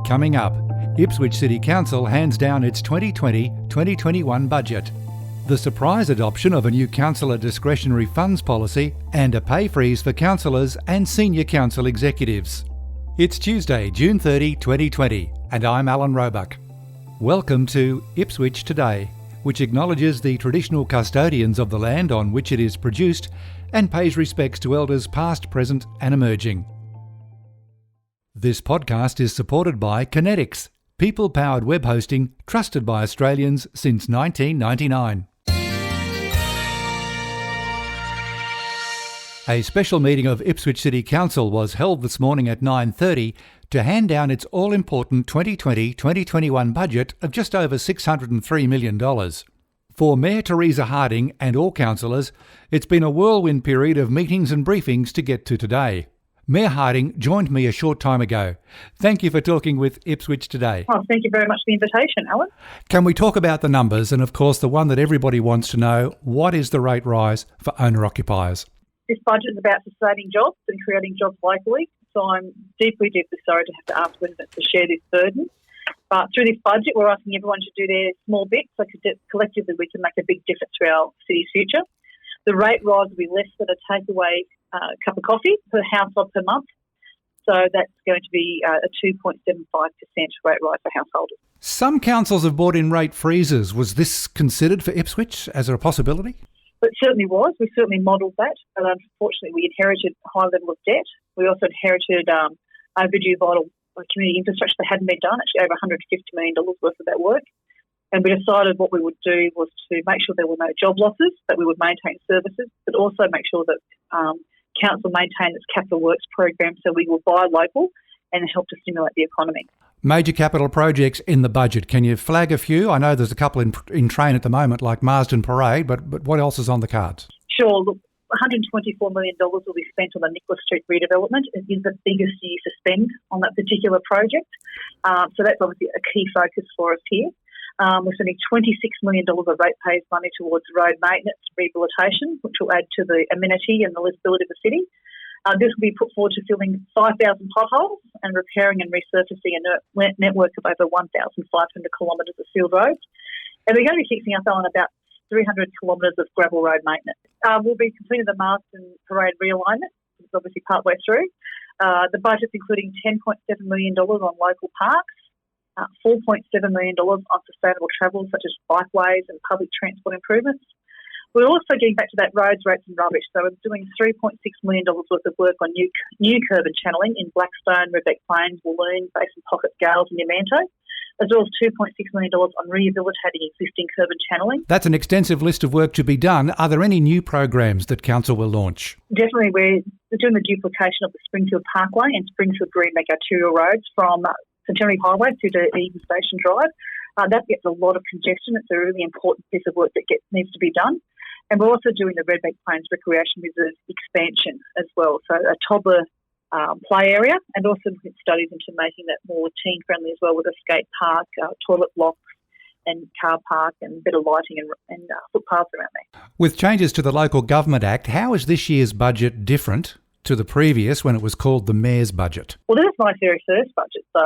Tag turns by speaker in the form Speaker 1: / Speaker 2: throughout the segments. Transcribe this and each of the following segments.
Speaker 1: Coming up, Ipswich City Council hands down its 2020-2021 budget. The surprise adoption of a new councillor discretionary funds policy and a pay freeze for councillors and senior council executives. It's Tuesday, June 30, 2020, and I'm Alan Roebuck. Welcome to Ipswich Today, which acknowledges the traditional custodians of the land on which it is produced and pays respects to elders past, present and emerging. This podcast is supported by Kinetics, people-powered web hosting trusted by Australians since 1999. A special meeting of Ipswich City Council was held this morning at 9:30 to hand down its all-important 2020-2021 budget of just over $603 million. For Mayor Teresa Harding and all councillors, it's been a whirlwind period of meetings and briefings to get to today. Mayor Harding joined me a short time ago. Thank you for talking with Ipswich Today.
Speaker 2: Oh, thank you very much for the invitation, Alan.
Speaker 1: Can we talk about the numbers and, of course, the one that everybody wants to know, what is the rate rise for owner-occupiers?
Speaker 2: This budget is about sustaining jobs and creating jobs locally, so I'm deeply sorry to have to ask residents to share this burden. But through this budget, we're asking everyone to do their small bits so collectively we can make a big difference to our city's future. The rate rise will be less than a takeaway cup of coffee per household per month. So that's going to be a 2.75% rate rise for householders.
Speaker 1: Some councils have brought in rate freezes. Was this considered for Ipswich as a possibility?
Speaker 2: It certainly was. We certainly modelled that. But unfortunately, we inherited a high level of debt. We also inherited overdue vital community infrastructure that hadn't been done, actually over $150 million worth of that work. And we decided what we would do was to make sure there were no job losses, that we would maintain services, but also make sure that council maintain its capital works program so we will buy local and help to stimulate the economy.
Speaker 1: Major capital projects in the budget. Can you flag a few? I know there's a couple in train at the moment, like Marsden Parade, but what else is on the cards?
Speaker 2: Sure. Look, $124 million will be spent on the Nicholas Street redevelopment. It is the biggest year to spend on that particular project. So that's obviously a key focus for us here. We're spending $26 million of ratepayers' money towards road maintenance and rehabilitation, which will add to the amenity and the livability of the city. This will be put forward to filling 5,000 potholes and repairing and resurfacing a network of over 1,500 kilometres of field roads. And we're going to be fixing up on about 300 kilometres of gravel road maintenance. We'll be completing the Marsden Parade realignment, which is obviously partway through. The budget's including $10.7 million on local parks, $4.7 million on sustainable travel such as bikeways and public transport improvements. We're also getting back to that roads, rates and rubbish. So we're doing $3.6 million worth of work on new curb and channeling in Blackstone, Redbeck Plains, Walloon, Basin Pocket, Gales and Yamanto, as well as $2.6 million on rehabilitating existing curb and channeling. That's
Speaker 1: an extensive list of work to be done. Are there any new programs that Council will launch?
Speaker 2: Definitely. We're doing the duplication of the Springfield Parkway and Springfield Greenbank arterial roads from Centenary Highway through to Eden Station Drive. That gets a lot of congestion. It's a really important piece of work that needs to be done. And we're also doing the Redbeck Plains Recreation Reserve expansion as well. So a toddler play area, and also looking at studies into making that more teen-friendly as well, with a skate park, toilet blocks and car park and better lighting and footpaths around there. With
Speaker 1: changes to the Local Government Act, how is this year's budget different to the previous when it was called the Mayor's Budget?
Speaker 2: Well, this is my very first budget, so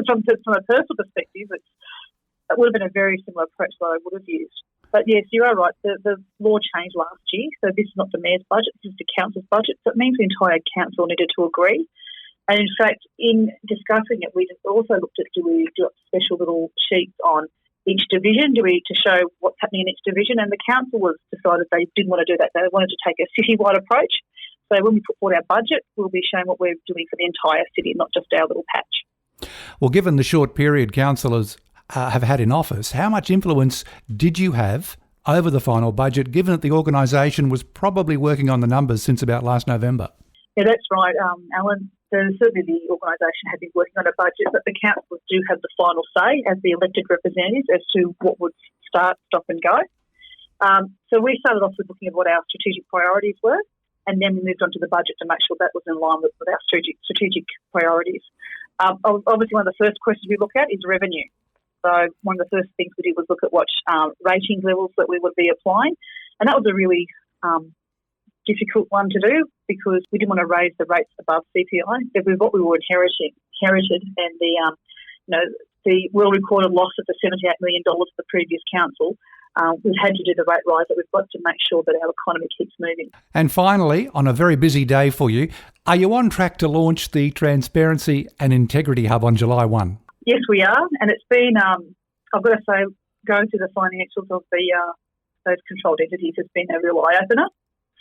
Speaker 2: from a personal perspective, it would have been a very similar approach that I would have used. But yes, you are right, the law changed last year, so this is not the Mayor's budget, this is the Council's budget, so it means the entire Council needed to agree. And in fact, in discussing it, we also looked at, do we do special little sheets on each division, to show what's happening in each division, and the Council decided they didn't want to do that, they wanted to take a citywide approach. So when we put forward our budget, we'll be showing what we're doing for the entire city, not just our little patch.
Speaker 1: Well, given the short period councillors have had in office, how much influence did you have over the final budget, given that the organisation was probably working on the numbers since about last November?
Speaker 2: Yeah, that's right, Alan. Certainly the organisation had been working on a budget, but the councillors do have the final say as the elected representatives as to what would start, stop and go. So we started off with looking at what our strategic priorities were, and then we moved on to the budget to make sure that was in line with our strategic priorities. Obviously, one of the first questions we look at is revenue. So one of the first things we did was look at what rating levels that we would be applying, and that was a really difficult one to do because we didn't want to raise the rates above CPI. That was what we were inheriting. inherited and the well-recorded loss of the $78 million of the previous council, we've had to do the rate rise that we've got to make sure that our economy keeps moving.
Speaker 1: And finally, on a very busy day for you, are you on track to launch the Transparency and Integrity Hub on July 1?
Speaker 2: Yes, we are, and it's been, I've got to say, going through the financials of those controlled entities has been a real eye-opener.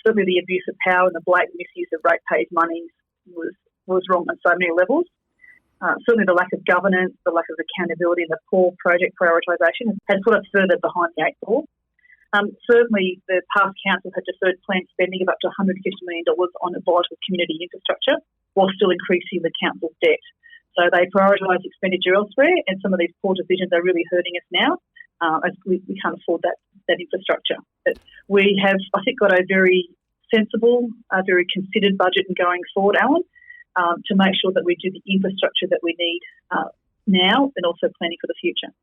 Speaker 2: Certainly the abuse of power and the blatant misuse of ratepayers' money was wrong on so many levels. Certainly the lack of governance, the lack of accountability and the poor project prioritisation has put us further behind the eight ball. Certainly the past council had deferred planned spending of up to $150 million on vital community infrastructure while still increasing the council's debt. So they prioritised expenditure elsewhere, and some of these poor decisions are really hurting us now as we can't afford that infrastructure. But we have, I think, got a very sensible, very considered budget going forward, Alan, to make sure that we do the infrastructure that we need now and also planning for the future.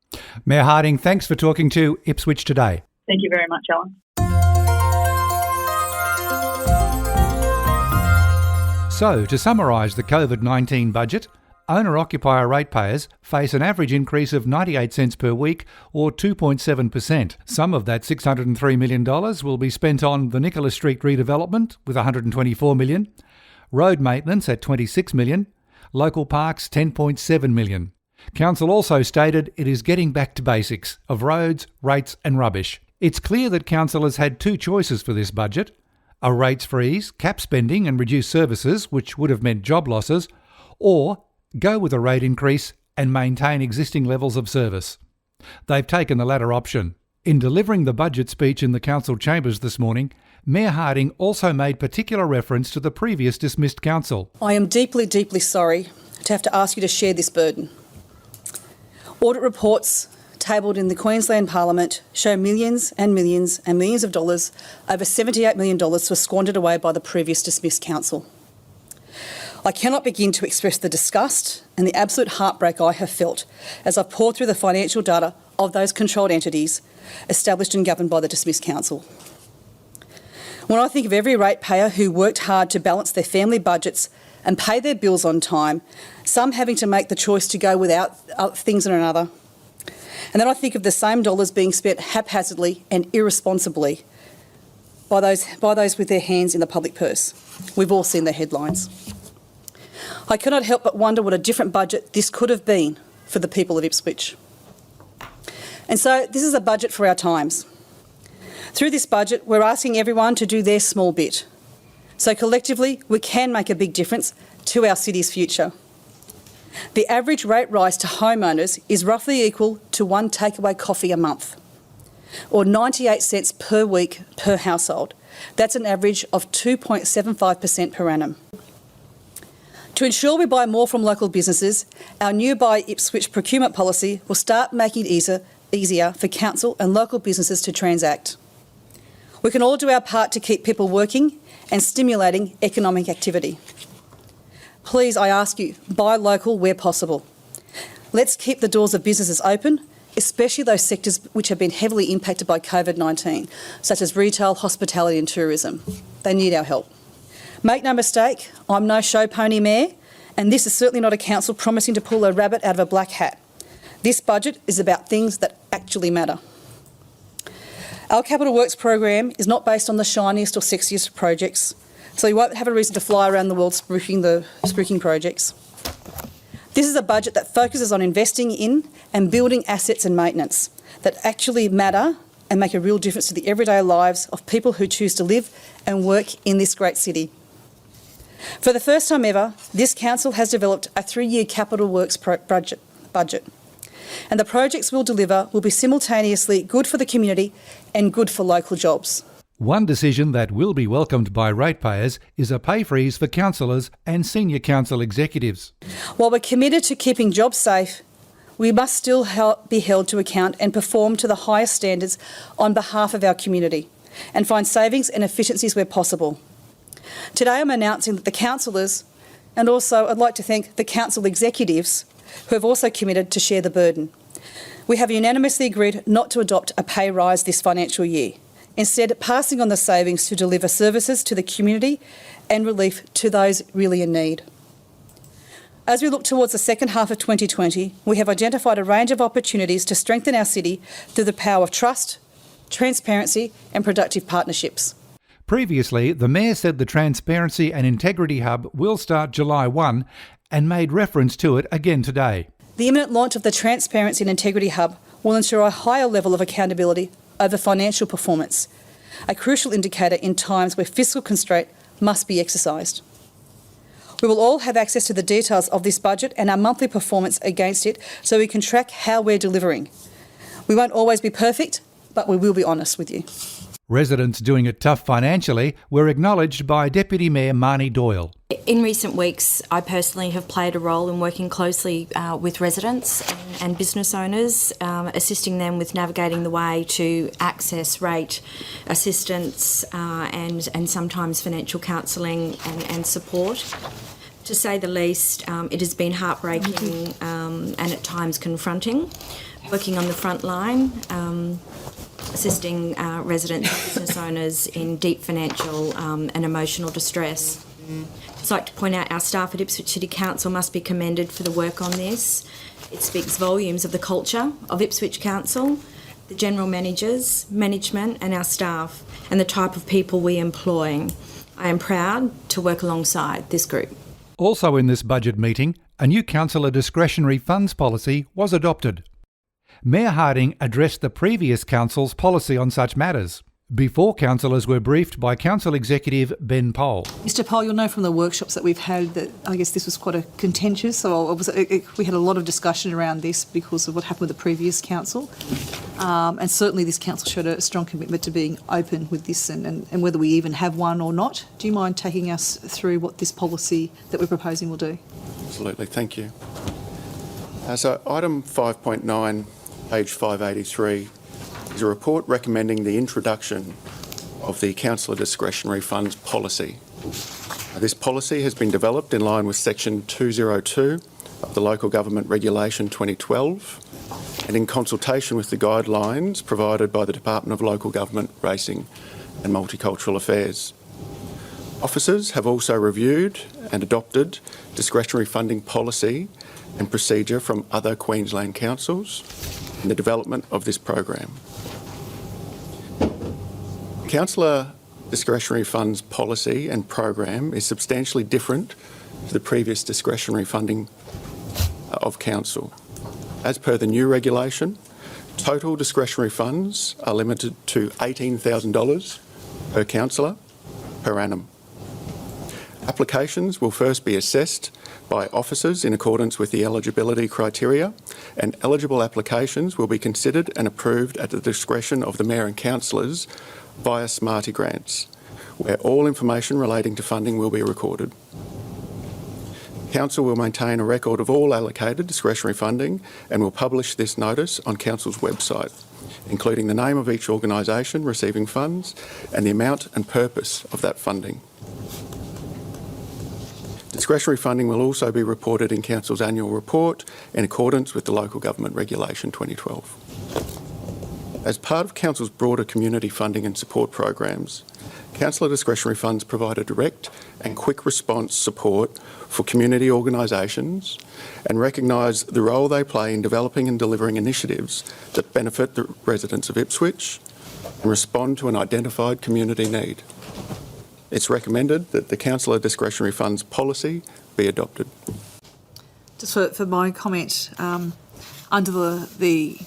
Speaker 1: Mayor Harding, thanks for talking to Ipswich Today.
Speaker 2: Thank you very much, Alan.
Speaker 1: So, to summarise the COVID-19 budget, owner-occupier ratepayers face an average increase of 98 cents per week or 2.7%. Some of that $603 million will be spent on the Nicholas Street redevelopment with $124 million, road maintenance at $26 million, local parks $10.7 million. Council also stated it is getting back to basics of roads, rates and rubbish. It's clear that council has had two choices for this budget: a rates freeze, cap spending and reduce services, which would have meant job losses, or go with a rate increase and maintain existing levels of service. They've taken the latter option. In delivering the budget speech in the council chambers this morning, Mayor Harding also made particular reference to the previous dismissed council.
Speaker 3: I am deeply, deeply sorry to have to ask you to share this burden. Audit reports tabled in the Queensland Parliament show millions and millions and millions of dollars, over $78 million, were squandered away by the previous dismissed council. I cannot begin to express the disgust and the absolute heartbreak I have felt as I've poured through the financial data of those controlled entities established and governed by the dismissed council. When I think of every ratepayer who worked hard to balance their family budgets and pay their bills on time, some having to make the choice to go without things and another, and then I think of the same dollars being spent haphazardly and irresponsibly by those with their hands in the public purse. We've all seen the headlines. I cannot help but wonder what a different budget this could have been for the people of Ipswich. And so this is a budget for our times. Through this budget, we're asking everyone to do their small bit. So collectively, we can make a big difference to our city's future. The average rate rise to homeowners is roughly equal to one takeaway coffee a month, or 98 cents per week per household. That's an average of 2.75% per annum. To ensure we buy more from local businesses, our new Buy Ipswich procurement policy will start making it easier for council and local businesses to transact. We can all do our part to keep people working and stimulating economic activity. Please, I ask you, buy local where possible. Let's keep the doors of businesses open, especially those sectors which have been heavily impacted by COVID-19, such as retail, hospitality and tourism. They need our help. Make no mistake, I'm no show pony mayor, and this is certainly not a council promising to pull a rabbit out of a black hat. This budget is about things that actually matter. Our Capital Works program is not based on the shiniest or sexiest projects, so you won't have a reason to fly around the world spruiking projects. This is a budget that focuses on investing in and building assets and maintenance that actually matter and make a real difference to the everyday lives of people who choose to live and work in this great city. For the first time ever, this council has developed a 3-year Capital Works budget, and the projects we'll deliver will be simultaneously good for the community and good for local jobs.
Speaker 1: One decision that will be welcomed by ratepayers is a pay freeze for councillors and senior council executives.
Speaker 3: While we're committed to keeping jobs safe, we must still be held to account and perform to the highest standards on behalf of our community and find savings and efficiencies where possible. Today I'm announcing that the councillors, and also I'd like to thank the council executives who have also committed to share the burden. We have unanimously agreed not to adopt a pay rise this financial year, instead passing on the savings to deliver services to the community and relief to those really in need. As we look towards the second half of 2020, we have identified a range of opportunities to strengthen our city through the power of trust, transparency and productive partnerships.
Speaker 1: Previously, the Mayor said the Transparency and Integrity Hub will start July 1 and made reference to it again today.
Speaker 3: The imminent launch of the Transparency and Integrity Hub will ensure a higher level of accountability over financial performance, a crucial indicator in times where fiscal constraint must be exercised. We will all have access to the details of this budget and our monthly performance against it so we can track how we're delivering. We won't always be perfect, but we will be honest with you.
Speaker 1: Residents doing it tough financially were acknowledged by Deputy Mayor Marnie Doyle.
Speaker 4: In recent weeks, I personally have played a role in working closely with residents and business owners, assisting them with navigating the way to access rate assistance and sometimes financial counselling and support. To say the least, it has been heartbreaking and at times confronting. Working on the front line, assisting residents and business owners in deep financial and emotional distress. I'd like to point out our staff at Ipswich City Council must be commended for the work on this. It speaks volumes of the culture of Ipswich Council, the general managers, management and our staff, and the type of people we employ. I am proud to work alongside this group.
Speaker 1: Also in this budget meeting, a new councillor discretionary funds policy was adopted. Mayor Harding addressed the previous council's policy on such matters before councillors were briefed by Council Executive Ben Pohl.
Speaker 3: Mr Pohl, you'll know from the workshops that we've had that I guess this was quite a contentious, we had a lot of discussion around this because of what happened with the previous council. And certainly this council showed a strong commitment to being open with this and whether we even have one or not. Do you mind taking us through what this policy that we're proposing will do?
Speaker 5: Absolutely, thank you. So item 5.9, page 583, is a report recommending the introduction of the Councillor Discretionary Funds Policy. This policy has been developed in line with Section 202 of the Local Government Regulation 2012 and in consultation with the guidelines provided by the Department of Local Government, Racing and Multicultural Affairs. Officers have also reviewed and adopted discretionary funding policy and procedure from other Queensland councils in the development of this program. Councillor Discretionary Funds Policy and Program is substantially different to the previous discretionary funding of Council. As per the new regulation, total discretionary funds are limited to $18,000 per councillor per annum. Applications will first be assessed by officers in accordance with the eligibility criteria, and eligible applications will be considered and approved at the discretion of the Mayor and councillors via Smarty Grants, where all information relating to funding will be recorded. Council will maintain a record of all allocated discretionary funding and will publish this notice on Council's website, including the name of each organisation receiving funds and the amount and purpose of that funding. Discretionary funding will also be reported in Council's annual report in accordance with the Local Government Regulation 2012. As part of Council's broader community funding and support programs, Councillor Discretionary Funds provide a direct and quick response support for community organisations and recognise the role they play in developing and delivering initiatives that benefit the residents of Ipswich and respond to an identified community need. It's recommended that the Councillor Discretionary Funds Policy be adopted.
Speaker 3: Just for my comment, under the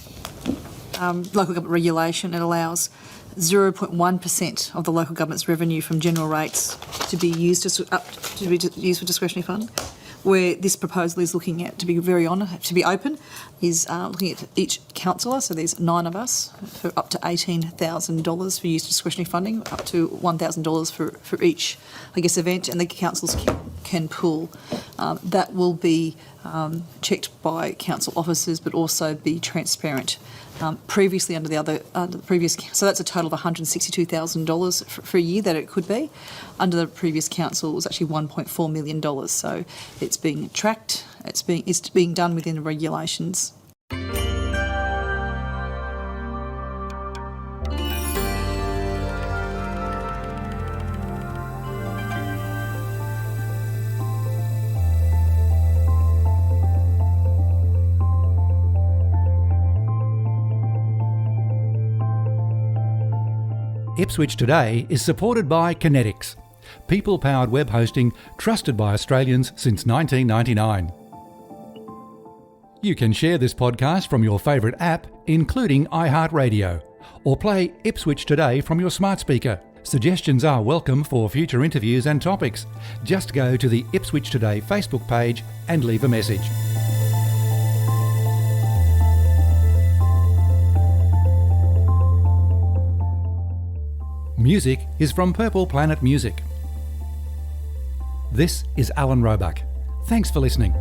Speaker 3: local government regulation, it allows 0.1% of the local government's revenue from general rates to be used for discretionary fund. Where this proposal is looking at, to be very honest, to be open, is looking at each councillor. So there's 9 of us for up to $18,000 for use of discretionary funding, up to $1,000 for each, event, and the councils can pool. That will be checked by council officers, but also be transparent. Previously, under the previous, so that's a total of $162,000 for a year that it could be. Under the previous council, it was actually $1.4 million. So it's being tracked. It's being done within the regulations.
Speaker 1: Ipswich Today is supported by Kinetics, people-powered web hosting trusted by Australians since 1999. You can share this podcast from your favourite app, including iHeartRadio, or play Ipswich Today from your smart speaker. Suggestions are welcome for future interviews and topics. Just go to the Ipswich Today Facebook page and leave a message. Music is from Purple Planet Music. This is Alan Roebuck. Thanks for listening.